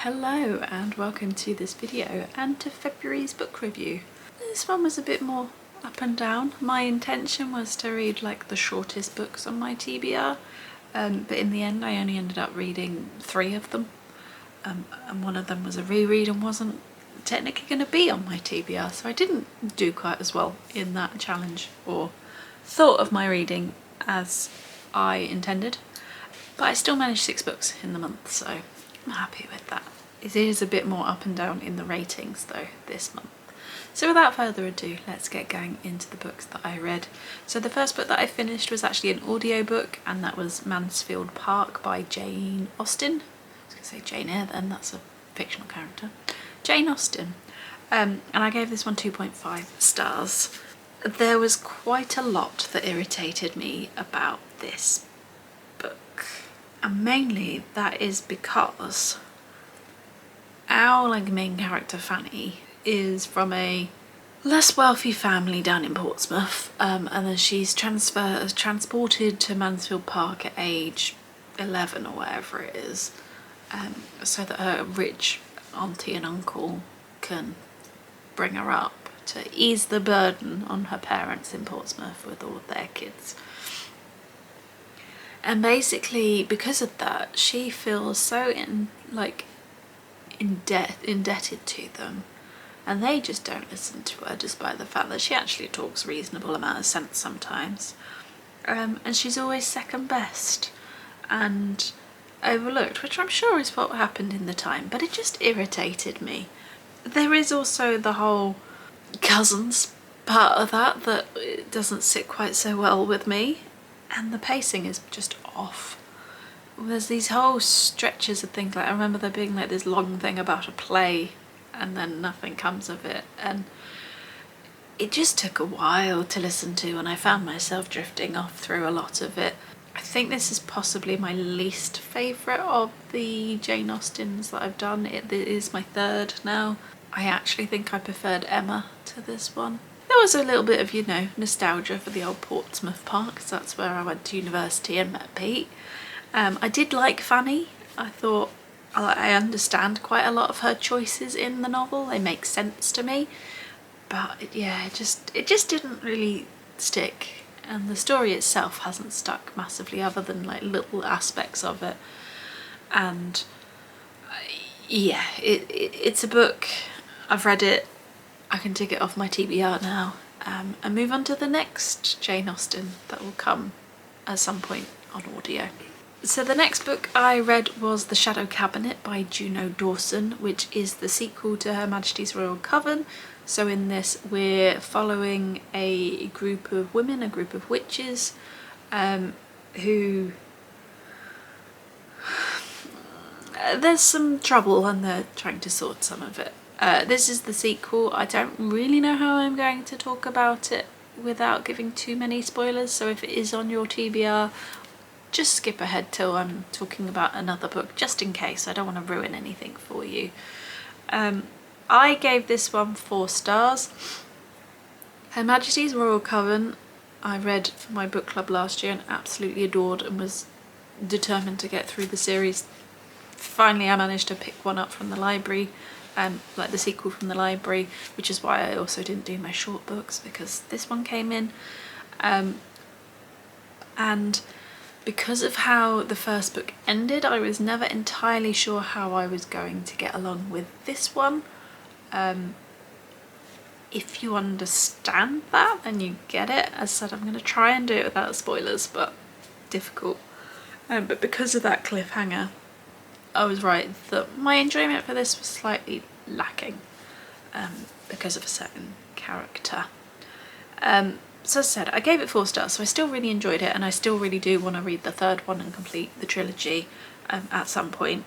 Hello and welcome to this video and to February's book review. This one was a bit more up and down. My intention was to read like the shortest books on my TBR, but in the end I only ended up reading 3 of them, and one of them was a reread and wasn't technically going to be on my TBR, so I didn't do quite as well in that challenge or thought of my reading as I intended, but I still managed 6 books in the month, so I'm happy with that. It is a bit more up and down in the ratings though this month. So without further ado, let's get going into the books that I read. So the first book that I finished was actually an audiobook, and that was Mansfield Park by Jane Austen. I was going to say Jane Eyre then, that's a fictional character. Jane Austen. And I gave this one 2.5 stars. There was quite a lot that irritated me about this book. And mainly that is because our main character Fanny is from a less wealthy family down in Portsmouth, and then she's transported to Mansfield Park at age 11 or whatever it is, so that her rich auntie and uncle can bring her up to ease the burden on her parents in Portsmouth with all of their kids. And basically because of that she feels so indebted to them, and they just don't listen to her despite the fact that she actually talks a reasonable amount of sense sometimes, and she's always second best and overlooked, which I'm sure is what happened in the time, but it just irritated me. There is also the whole cousins part of that it doesn't sit quite so well with me, and the pacing is just off. There's these whole stretches of things, I remember there being this long thing about a play and then nothing comes of it, and it just took a while to listen to, and I found myself drifting off through a lot of it. I think this is possibly my least favourite of the Jane Austens that I've done. It is my 3rd now. I actually think I preferred Emma to this one. There was a little bit of, nostalgia for the old Portsmouth Park, because that's where I went to university and met Pete. I did like Fanny. I thought I understand quite a lot of her choices in the novel. They make sense to me, but yeah, it just didn't really stick, and the story itself hasn't stuck massively other than little aspects of it. And yeah, it's a book. I've read it. I can tick it off my TBR now, and move on to the next Jane Austen that will come at some point on audio. So the next book I read was The Shadow Cabinet by Juno Dawson, which is the sequel to Her Majesty's Royal Coven. So in this we're following a group of women, a group of witches, who there's some trouble and they're trying to sort some of it. This is the sequel. I don't really know how I'm going to talk about it without giving too many spoilers, so if it is on your TBR, just skip ahead till I'm talking about another book, just in case. I don't want to ruin anything for you. I gave this one 4 stars. Her Majesty's Royal Coven I read for my book club last year and absolutely adored, and was determined to get through the series. Finally I managed to pick one up from the library, the sequel from the library, which is why I also didn't do my short books, because this one came in. And because of how the first book ended, I was never entirely sure how I was going to get along with this one. If you understand that, then you get it. As I said, I'm going to try and do it without spoilers, but difficult. But because of that cliffhanger, I was right that my enjoyment for this was slightly lacking, because of a certain character. So as I said, I gave it 4 stars, so I still really enjoyed it, and I still really do want to read the 3rd one and complete the trilogy at some point.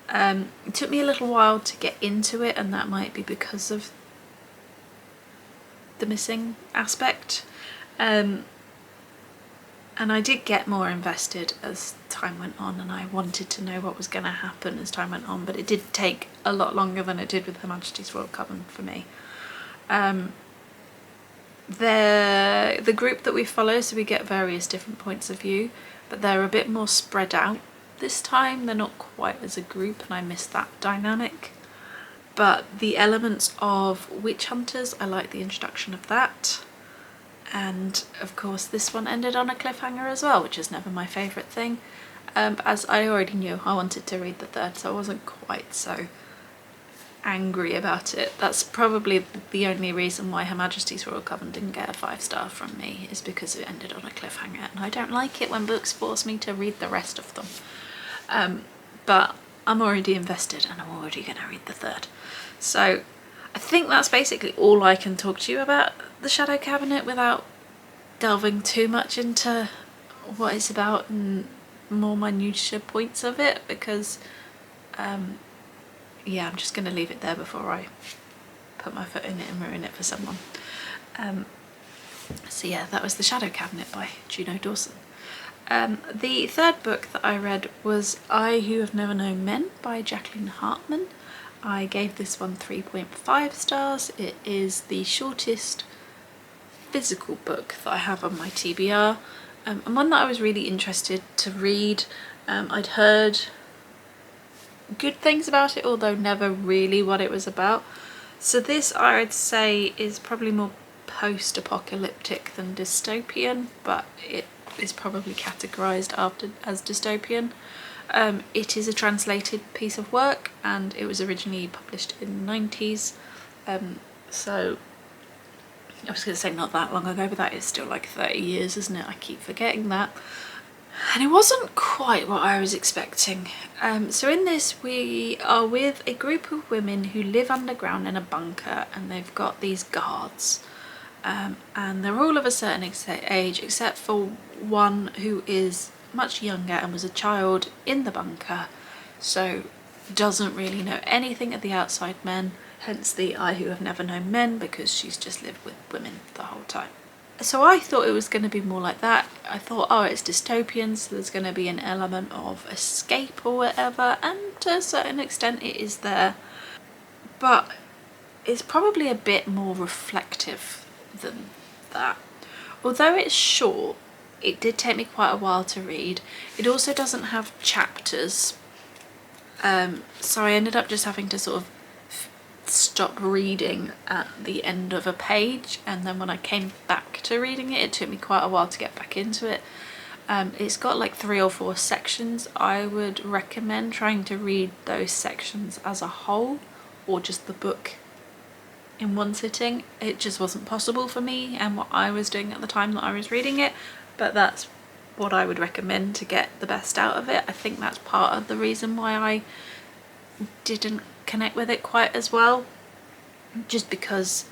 It took me a little while to get into it, and that might be because of the missing aspect. And I did get more invested as time went on, and I wanted to know what was going to happen as time went on, but it did take a lot longer than it did with Her Majesty's Royal Coven for me. The group that we follow, so we get various different points of view, but they're a bit more spread out this time. They're not quite as a group and I miss that dynamic. But the elements of witch hunters, I like the introduction of that. And of course this one ended on a cliffhanger as well, which is never my favourite thing. As I already knew, I wanted to read the third, so I wasn't quite so angry about it. That's probably the only reason why Her Majesty's Royal Coven didn't get a 5-star from me, is because it ended on a cliffhanger, and I don't like it when books force me to read the rest of them. But I'm already invested and I'm already going to read the third. So I think that's basically all I can talk to you about the Shadow Cabinet without delving too much into what it's about and more minutiae points of it, because yeah, I'm just going to leave it there before I put my foot in it and ruin it for someone. So yeah, that was The Shadow Cabinet by Juno Dawson. The third book that I read was I Who Have Never Known Men by Jacqueline Harpman. I gave this one 3.5 stars. It is the shortest physical book that I have on my TBR, and one that I was really interested to read. I'd heard good things about it, although never really what it was about. So this, I would say, is probably more post-apocalyptic than dystopian, but it is probably categorised as dystopian. It is a translated piece of work and it was originally published in the 90s, so I was going to say not that long ago, but that is still like 30 years, isn't it? I keep forgetting that. And it wasn't quite what I was expecting. So in this we are with a group of women who live underground in a bunker, and they've got these guards. And they're all of a certain age except for one who is much younger and was a child in the bunker, so doesn't really know anything of the outside men, hence the I Who Have Never Known Men, because she's just lived with women the whole time. So I thought it was going to be more like that. I thought, oh, it's dystopian, so there's going to be an element of escape or whatever, and to a certain extent it is there, but it's probably a bit more reflective than that. Although it's short, it did take me quite a while to read. It also doesn't have chapters, so I ended up just having to sort of stop reading at the end of a page, and then when I came back to reading it, it took me quite a while to get back into it. It's got like 3 or 4 sections. I would recommend trying to read those sections as a whole, or just the book in one sitting. It just wasn't possible for me and what I was doing at the time that I was reading it, but that's what I would recommend to get the best out of it. I think that's part of the reason why I didn't connect with it quite as well, just because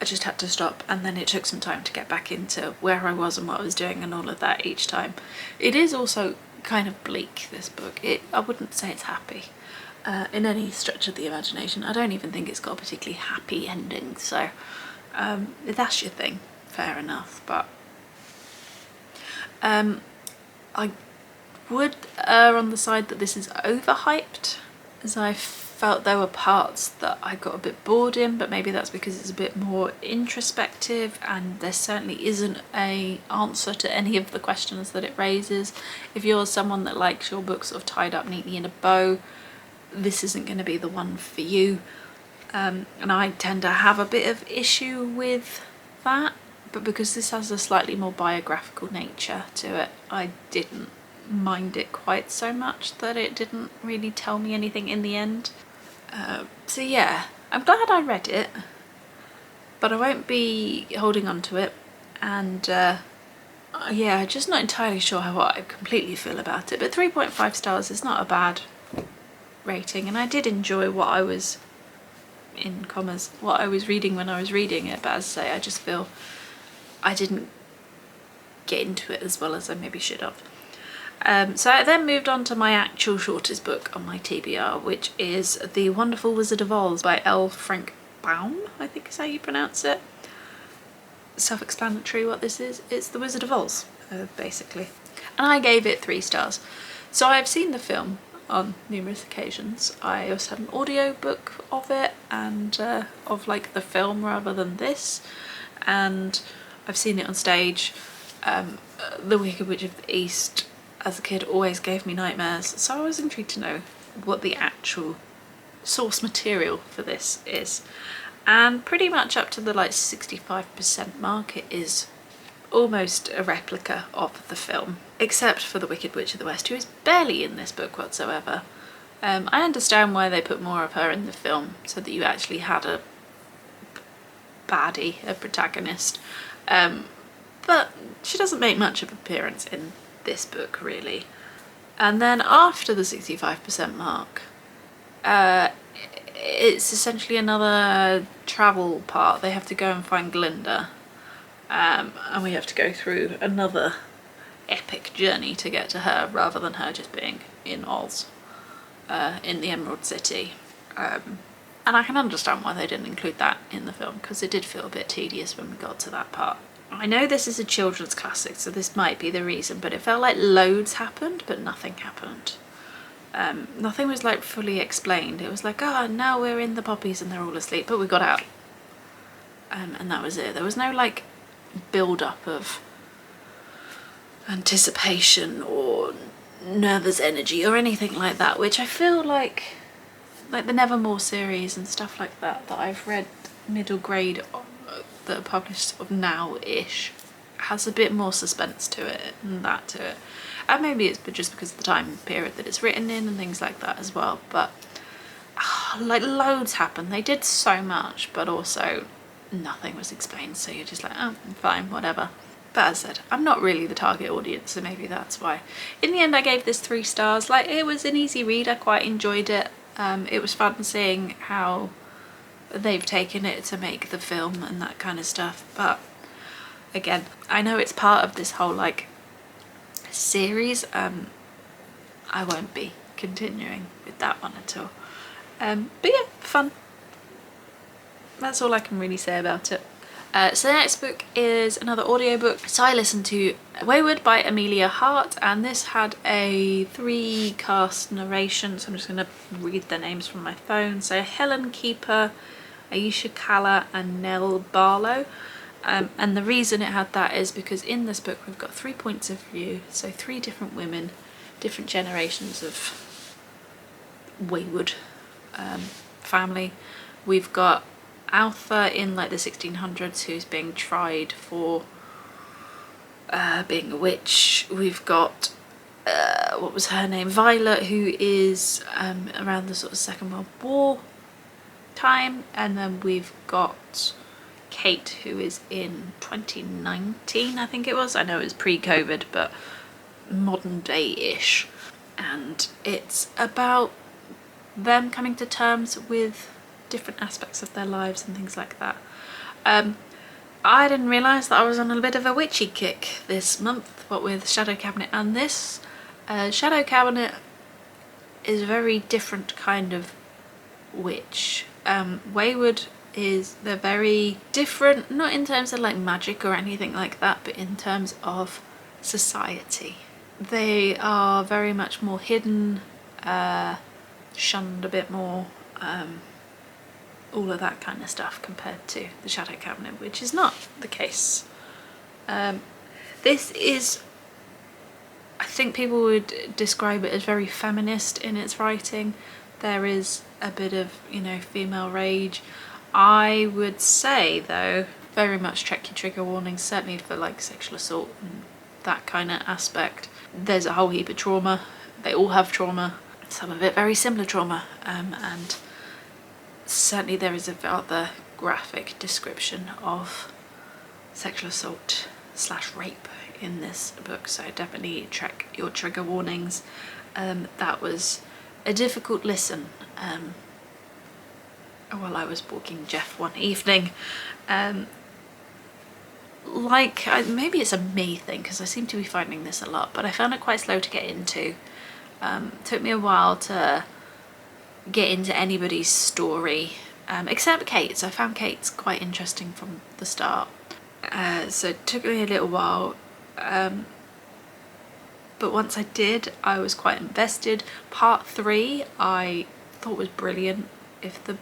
I just had to stop, and then it took some time to get back into where I was and what I was doing and all of that each time. It is also kind of bleak, this book. I wouldn't say it's happy in any stretch of the imagination. I don't even think it's got a particularly happy ending, so if that's your thing, fair enough. But I would err on the side that this is overhyped, as I felt there were parts that I got a bit bored in, but maybe that's because it's a bit more introspective and there certainly isn't an answer to any of the questions that it raises. If you're someone that likes your book sort of tied up neatly in a bow, this isn't going to be the one for you. And I tend to have a bit of issue with that, but because this has a slightly more biographical nature to it, I didn't mind it quite so much that it didn't really tell me anything in the end. So yeah, I'm glad I read it, but I won't be holding on to it, and yeah, just not entirely sure how I completely feel about it, but 3.5 stars is not a bad rating, and I did enjoy what I was, in commas, what I was reading when I was reading it, but as I say, I just feel I didn't get into it as well as I maybe should have. So I then moved on to my actual shortest book on my TBR, which is The Wonderful Wizard of Oz by L. Frank Baum, I think is how you pronounce it. Self-explanatory what this is. It's The Wizard of Oz, basically. And I gave it 3 stars. So I've seen the film on numerous occasions. I also had an audio book of it, and of like the film rather than this, and I've seen it on stage. The Wicked Witch of the East as a kid always gave me nightmares, so I was intrigued to know what the actual source material for this is. And pretty much up to the like 65% mark, it is almost a replica of the film, except for the Wicked Witch of the West, who is barely in this book whatsoever. I understand why they put more of her in the film, so that you actually had a baddie, a protagonist, but she doesn't make much of an appearance in this book really. And then after the 65% mark, it's essentially another travel part. They have to go and find Glinda, and we have to go through another epic journey to get to her, rather than her just being in Oz, in the Emerald City. And I can understand why they didn't include that in the film, because it did feel a bit tedious when we got to that part. I know this is a children's classic, so this might be the reason, but it felt like loads happened, but nothing happened. Nothing was like fully explained. It was like, oh, now we're in the poppies and they're all asleep, but we got out. And that was it. There was no like build-up of anticipation or nervous energy or anything like that, which I feel like the Nevermore series and stuff like that I've read middle grade that are published sort of now-ish has a bit more suspense to it and that to it. And maybe it's just because of the time period that it's written in and things like that as well, but like loads happened. They did so much, but also nothing was explained, so you're just like, oh, fine, whatever. But as I said, I'm not really the target audience, so maybe that's why. In the end, I gave this 3 stars. Like, it was an easy read. I quite enjoyed it. It was fun seeing how they've taken it to make the film and that kind of stuff. But again, I know it's part of this whole like series. I won't be continuing with that one at all. But yeah, fun. That's all I can really say about it. So the next book is another audiobook. So I listened to Weyward by Emilia Hart, and this had a 3-cast narration, so I'm just going to read their names from my phone. So Helen Keeper, Aisha Kalla and Nell Barlow. And the reason it had that is because in this book we've got 3 points of view, so 3 different women, different generations of Weyward family. We've got Alpha in like the 1600s, who's being tried for being a witch. We've got what was her name, Violet, who is around the sort of Second World War time, and then we've got Kate, who is in 2019, I think it was. I know it was pre-COVID, but modern day-ish. And it's about them coming to terms with different aspects of their lives and things like that. I didn't realise that I was on a bit of a witchy kick this month, what with Shadow Cabinet and this. Shadow Cabinet is a very different kind of witch. Weyward they're very different, not in terms of like magic or anything like that, but in terms of society. They are very much more hidden, shunned a bit more, all of that kind of stuff, compared to the Shadow Cabinet, which is not the case. This is, I think people would describe it as very feminist in its writing. There is a bit of, you know, female rage. I would say though, very much check your trigger warnings, certainly for like sexual assault and that kind of aspect. There's a whole heap of trauma. They all have trauma, some of it very similar trauma, and certainly there is a rather graphic description of sexual assault / rape in this book, so definitely check your trigger warnings. That was a difficult listen while I was walking Jeff one evening. Maybe it's a me thing, because I seem to be finding this a lot, but I found it quite slow to get into. Took me a while to get into anybody's story, except Kate's. I found Kate's quite interesting from the start, so it took me a little while, but once I did, I was quite invested. Part 3 I thought was brilliant. If the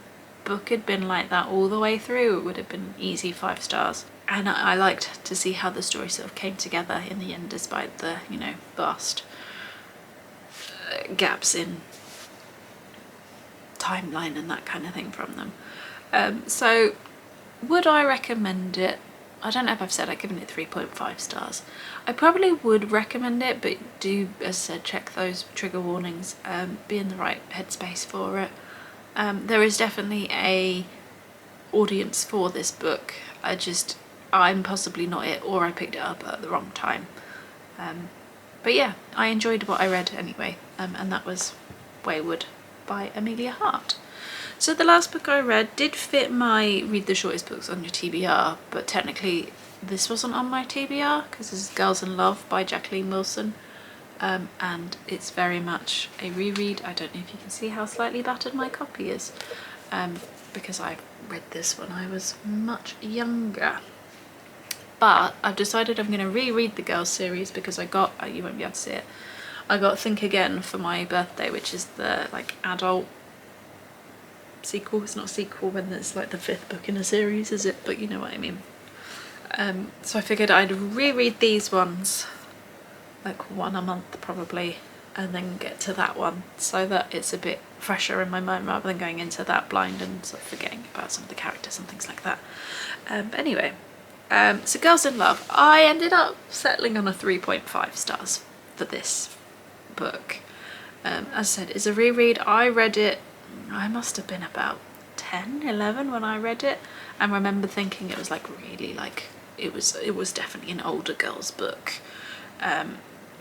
book had been like that all the way through, it would have been easy 5 stars. And I liked to see how the story sort of came together in the end, despite the, you know, vast gaps in timeline and that kind of thing from them. So would I recommend it? I don't know if I've said I've given it 3.5 stars. I probably would recommend it, but do, as I said, check those trigger warnings, be in the right headspace for it. There is definitely a audience for this book. I'm possibly not it, or I picked it up at the wrong time. But yeah, I enjoyed what I read anyway, and that was Weyward by Emilia Hart. So the last book I read did fit my read the shortest books on your TBR, but technically this wasn't on my TBR because this is Girls in Love by Jacqueline Wilson, and it's very much a reread. I don't know if you can see how slightly battered my copy is, because I read this when I was much younger. But I've decided I'm going to reread the Girls series because I got, you won't be able to see it, I got Think Again for my birthday, which is the like adult sequel. It's not a sequel when it's like the 5th book in a series, is it? But you know what I mean. So I figured I'd reread these ones, like one a month probably, and then get to that one so that it's a bit fresher in my mind rather than going into that blind and sort of forgetting about some of the characters and things like that. But anyway, so Girls in Love, I ended up settling on a 3.5 stars for this book. As I said, it's a reread. I read it, I must have been about 10, 11 when I read it, and remember thinking it was like really like, it was definitely an older girl's book.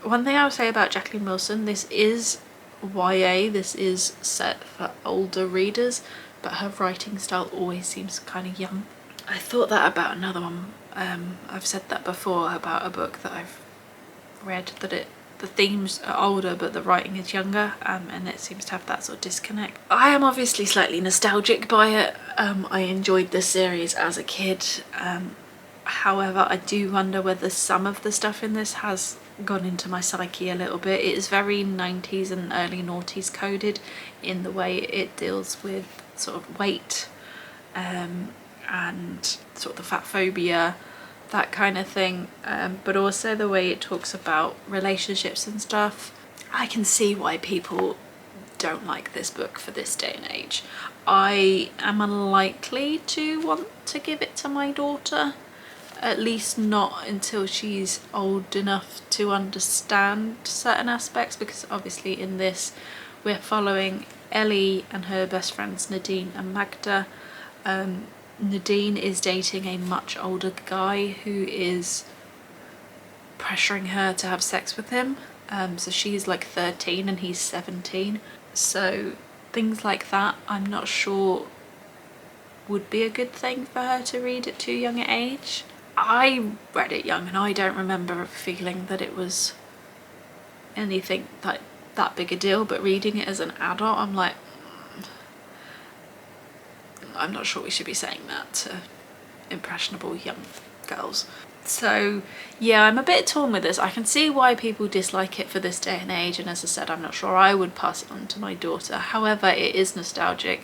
One thing I would say about Jacqueline Wilson, this is YA, this is set for older readers, but her writing style always seems kind of young. I thought that about another one. I've said that before about a book that I've read, that the themes are older but the writing is younger, and it seems to have that sort of disconnect. I am obviously slightly nostalgic by it. I enjoyed this series as a kid. However, I do wonder whether some of the stuff in this has gone into my psyche a little bit. It is very 90s and early noughties coded in the way it deals with sort of weight, and sort of the fat phobia, that kind of thing, but also the way it talks about relationships and stuff. I can see why people don't like this book for this day and age. I am unlikely to want to give it to my daughter, at least not until she's old enough to understand certain aspects, because obviously in this we're following Ellie and her best friends Nadine and Magda. Nadine is dating a much older guy who is pressuring her to have sex with him. So she's like 13 and he's 17. So things like that I'm not sure would be a good thing for her to read at too young an age. I read it young and I don't remember feeling that it was anything like that big a deal, but reading it as an adult I'm like, I'm not sure we should be saying that to impressionable young girls. So yeah, I'm a bit torn with this. I can see why people dislike it for this day and age, and as I said, I'm not sure I would pass it on to my daughter. However, it is nostalgic.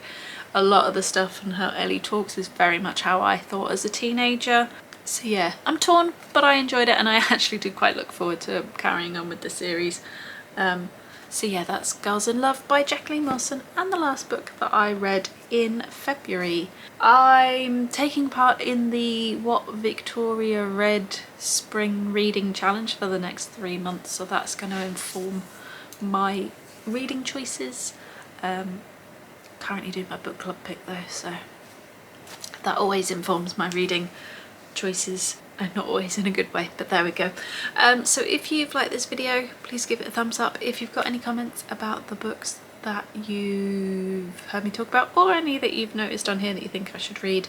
A lot of the stuff and how Ellie talks is very much how I thought as a teenager. So yeah, I'm torn, but I enjoyed it and I actually do quite look forward to carrying on with the series. So yeah, that's Girls in Love by Jacqueline Wilson, and the last book that I read in February. I'm taking part in the What Victoria Read Spring Reading Challenge for the next 3 months, so that's going to inform my reading choices. Currently doing my book club pick though, so that always informs my reading choices. And not always in a good way, but there we go. So if you've liked this video, please give it a thumbs up. If you've got any comments about the books that you've heard me talk about, or any that you've noticed on here that you think I should read,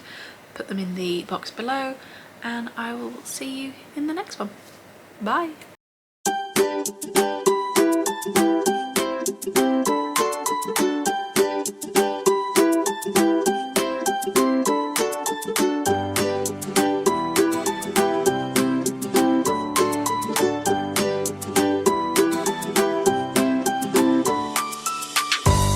put them in the box below, and I will see you in the next one. Bye!